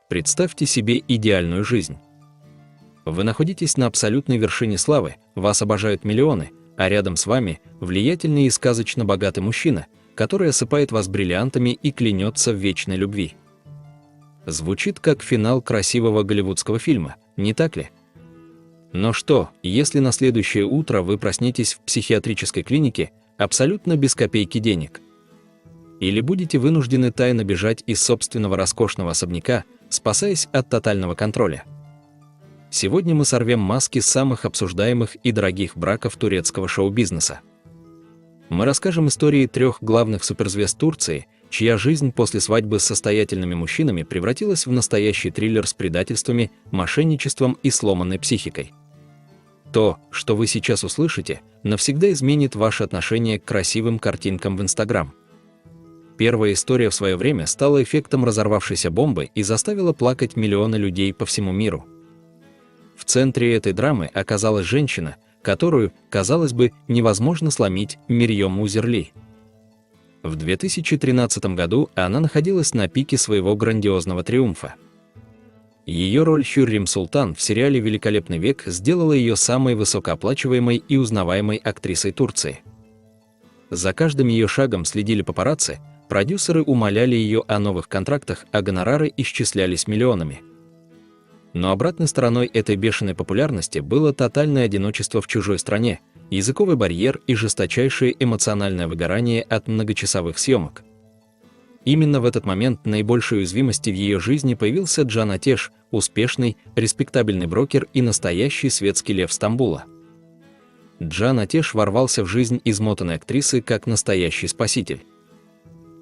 Представьте себе идеальную жизнь. Вы находитесь на абсолютной вершине славы, вас обожают миллионы, а рядом с вами влиятельный и сказочно богатый мужчина, который осыпает вас бриллиантами и клянется в вечной любви. Звучит как финал красивого голливудского фильма, не так ли? Но что, если на следующее утро вы проснетесь в психиатрической клинике абсолютно без копейки денег? Или будете вынуждены тайно бежать из собственного роскошного особняка, спасаясь от тотального контроля? Сегодня мы сорвем маски самых обсуждаемых и дорогих браков турецкого шоу-бизнеса. Мы расскажем истории 3 главных суперзвезд Турции, чья жизнь после свадьбы с состоятельными мужчинами превратилась в настоящий триллер с предательствами, мошенничеством и сломанной психикой. То, что вы сейчас услышите, навсегда изменит ваше отношение к красивым картинкам в Instagram. Первая история в свое время стала эффектом разорвавшейся бомбы и заставила плакать миллионы людей по всему миру. В центре этой драмы оказалась женщина, которую, казалось бы, невозможно сломить, Мирьем Узерли. В 2013 году она находилась на пике своего грандиозного триумфа. Ее роль Хюррем Султан в сериале «Великолепный век» сделала ее самой высокооплачиваемой и узнаваемой актрисой Турции. За каждым ее шагом следили папарацци, продюсеры умоляли ее о новых контрактах, а гонорары исчислялись миллионами. Но обратной стороной этой бешеной популярности было тотальное одиночество в чужой стране, языковый барьер и жесточайшее эмоциональное выгорание от многочасовых съемок. Именно в этот момент наибольшей уязвимости в ее жизни появился Джан Атеш, успешный, респектабельный брокер и настоящий светский лев Стамбула. Джан Атеш ворвался в жизнь измотанной актрисы как настоящий спаситель.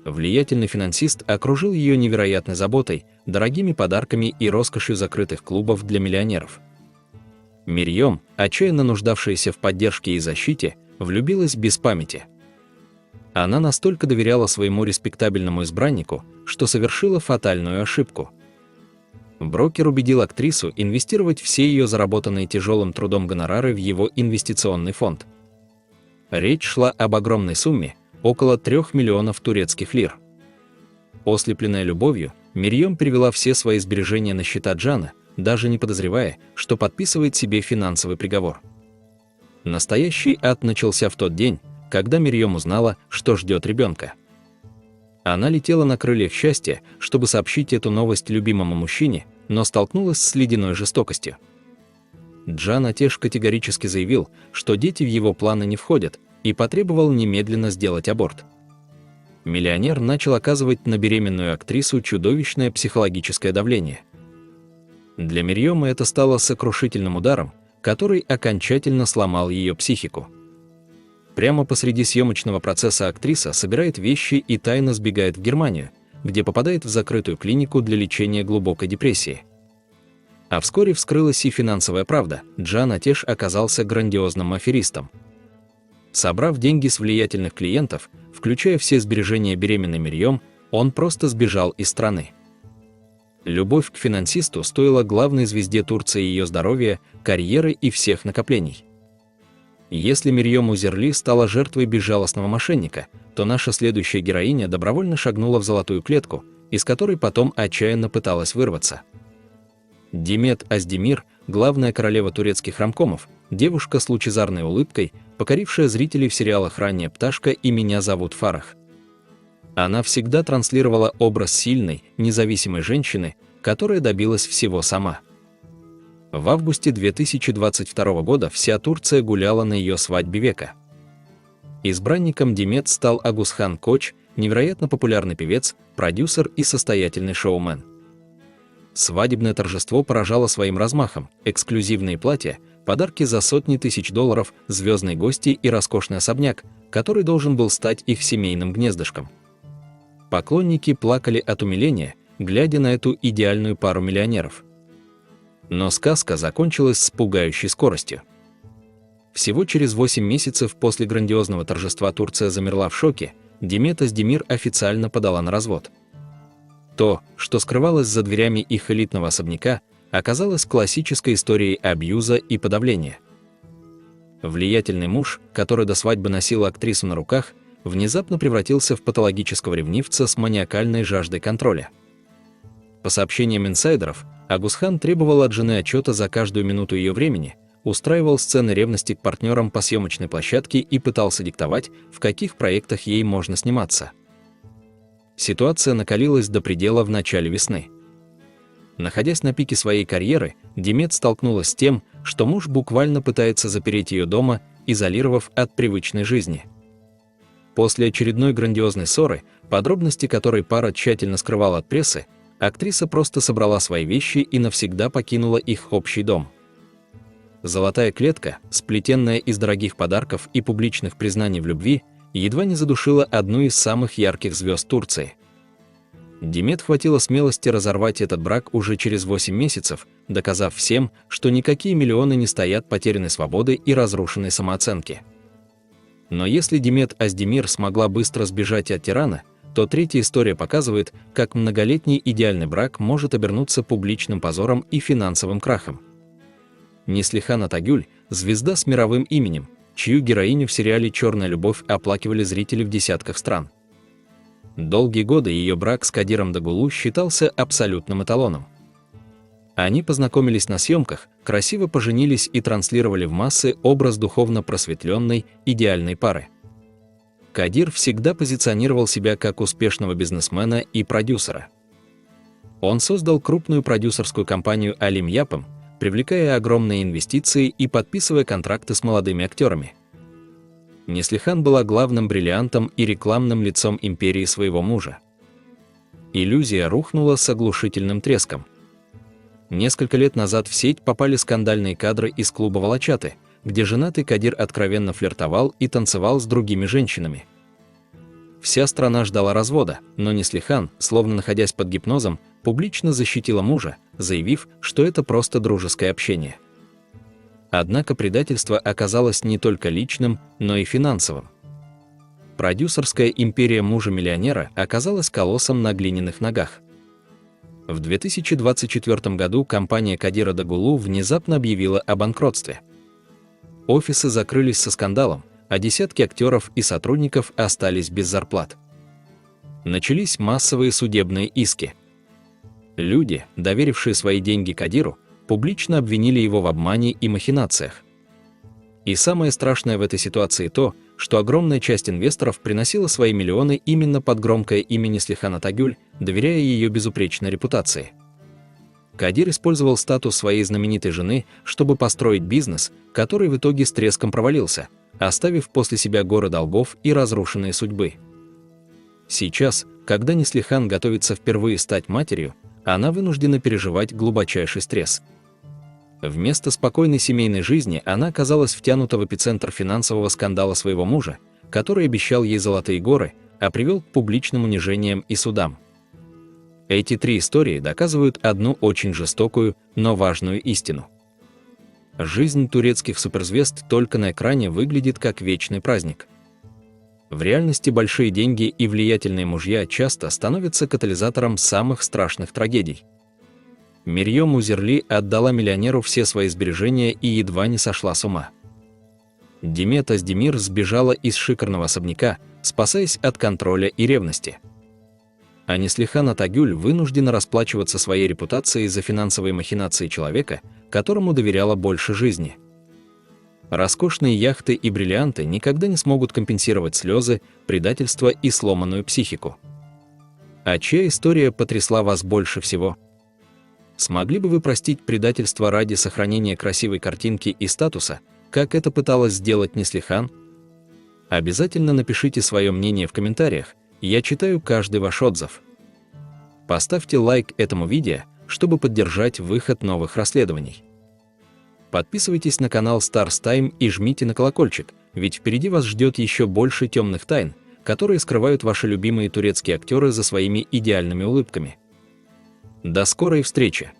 Влиятельный финансист окружил ее невероятной заботой, дорогими подарками и роскошью закрытых клубов для миллионеров. Мирьем, отчаянно нуждавшаяся в поддержке и защите, влюбилась без памяти. Она настолько доверяла своему респектабельному избраннику, что совершила фатальную ошибку. Брокер убедил актрису инвестировать все ее заработанные тяжелым трудом гонорары в его инвестиционный фонд. Речь шла об огромной сумме, около 3 миллионов турецких лир. Ослепленная любовью, Мирьем перевела все свои сбережения на счета Джана, даже не подозревая, что подписывает себе финансовый приговор. Настоящий ад начался в тот день, когда Мирьем узнала, что ждет ребенка. Она летела на крыльях счастья, чтобы сообщить эту новость любимому мужчине, но столкнулась с ледяной жестокостью. Джан Атеш категорически заявил, что дети в его планы не входят, и потребовал немедленно сделать аборт. Миллионер начал оказывать на беременную актрису чудовищное психологическое давление. Для Мирьема это стало сокрушительным ударом, который окончательно сломал ее психику. Прямо посреди съемочного процесса актриса собирает вещи и тайно сбегает в Германию, где попадает в закрытую клинику для лечения глубокой депрессии. А вскоре вскрылась и финансовая правда: Джан Атеш оказался грандиозным аферистом. Собрав деньги с влиятельных клиентов, включая все сбережения беременной Мирьем, он просто сбежал из страны. Любовь к финансисту стоила главной звезде Турции ее здоровья, карьеры и всех накоплений. Если Мирьем Узерли стала жертвой безжалостного мошенника, то наша следующая героиня добровольно шагнула в золотую клетку, из которой потом отчаянно пыталась вырваться. Демет Оздемир, главная королева турецких ромкомов, девушка с лучезарной улыбкой, покорившая зрителей в сериалах «Ранняя пташка» и «Меня зовут Фарах». Она всегда транслировала образ сильной, независимой женщины, которая добилась всего сама. В августе 2022 года вся Турция гуляла на ее свадьбе века. Избранником Демет стал Агусхан Коч, невероятно популярный певец, продюсер и состоятельный шоумен. Свадебное торжество поражало своим размахом: эксклюзивные платья, подарки за сотни тысяч долларов, звездные гости и роскошный особняк, который должен был стать их семейным гнездышком. Поклонники плакали от умиления, глядя на эту идеальную пару миллионеров. Но сказка закончилась с пугающей скоростью. Всего через 8 месяцев после грандиозного торжества Турция замерла в шоке, Демет Оздемир официально подала на развод. То, что скрывалось за дверями их элитного особняка, оказалось классической историей абьюза и подавления. Влиятельный муж, который до свадьбы носил актрису на руках, внезапно превратился в патологического ревнивца с маниакальной жаждой контроля. По сообщениям инсайдеров, Агусхан требовал от жены отчета за каждую минуту ее времени, устраивал сцены ревности к партнерам по съемочной площадке и пытался диктовать, в каких проектах ей можно сниматься. Ситуация накалилась до предела в начале весны. Находясь на пике своей карьеры, Демет столкнулась с тем, что муж буквально пытается запереть ее дома, изолировав от привычной жизни. После очередной грандиозной ссоры, подробности которой пара тщательно скрывала от прессы, актриса просто собрала свои вещи и навсегда покинула их общий дом. Золотая клетка, сплетенная из дорогих подарков и публичных признаний в любви, едва не задушила одну из самых ярких звезд Турции. Демет хватило смелости разорвать этот брак уже через 8 месяцев, доказав всем, что никакие миллионы не стоят потерянной свободы и разрушенной самооценки. Но если Демет Оздемир смогла быстро сбежать от тирана, то третья история показывает, как многолетний идеальный брак может обернуться публичным позором и финансовым крахом. Неслихан Атагюль – звезда с мировым именем, чью героиню в сериале «Черная любовь» оплакивали зрители в десятках стран. Долгие годы ее брак с Кадиром Дагулу считался абсолютным эталоном. Они познакомились на съемках, красиво поженились и транслировали в массы образ духовно просветленной, идеальной пары. Кадир всегда позиционировал себя как успешного бизнесмена и продюсера. Он создал крупную продюсерскую компанию «Алим Япам», привлекая огромные инвестиции и подписывая контракты с молодыми актерами. Неслихан была главным бриллиантом и рекламным лицом империи своего мужа. Иллюзия рухнула с оглушительным треском. Несколько лет назад в сеть попали скандальные кадры из клуба «Волочаты», где женатый Кадир откровенно флиртовал и танцевал с другими женщинами. Вся страна ждала развода, но Неслихан, словно находясь под гипнозом, публично защитила мужа, заявив, что это просто дружеское общение. Однако предательство оказалось не только личным, но и финансовым. Продюсерская империя мужа-миллионера оказалась колоссом на глиняных ногах. В 2024 году компания Кадира Дагулу внезапно объявила о банкротстве. Офисы закрылись со скандалом, а десятки актеров и сотрудников остались без зарплат. Начались массовые судебные иски. Люди, доверившие свои деньги Кадиру, публично обвинили его в обмане и махинациях. И самое страшное в этой ситуации то, что огромная часть инвесторов приносила свои миллионы именно под громкое имя Неслихан Атагюль, доверяя ее безупречной репутации. Кадир использовал статус своей знаменитой жены, чтобы построить бизнес, который в итоге с треском провалился, оставив после себя горы долгов и разрушенные судьбы. Сейчас, когда Неслихан готовится впервые стать матерью, она вынуждена переживать глубочайший стресс. Вместо спокойной семейной жизни она оказалась втянута в эпицентр финансового скандала своего мужа, который обещал ей золотые горы, а привел к публичным унижениям и судам. Эти три истории доказывают одну очень жестокую, но важную истину. Жизнь турецких суперзвезд только на экране выглядит как вечный праздник. В реальности большие деньги и влиятельные мужья часто становятся катализатором самых страшных трагедий. Мирьем Узерли отдала миллионеру все свои сбережения и едва не сошла с ума. Демет Оздемир сбежала из шикарного особняка, спасаясь от контроля и ревности. А Неслихан Атагюль вынуждена расплачиваться своей репутацией за финансовые махинации человека, которому доверяла больше жизни. Роскошные яхты и бриллианты никогда не смогут компенсировать слезы, предательство и сломанную психику. А чья история потрясла вас больше всего? Смогли бы вы простить предательство ради сохранения красивой картинки и статуса, как это пыталась сделать Неслихан? Обязательно напишите свое мнение в комментариях, я читаю каждый ваш отзыв. Поставьте лайк этому видео, чтобы поддержать выход новых расследований. Подписывайтесь на канал Stars Time и жмите на колокольчик, ведь впереди вас ждет еще больше темных тайн, которые скрывают ваши любимые турецкие актеры за своими идеальными улыбками. До скорой встречи!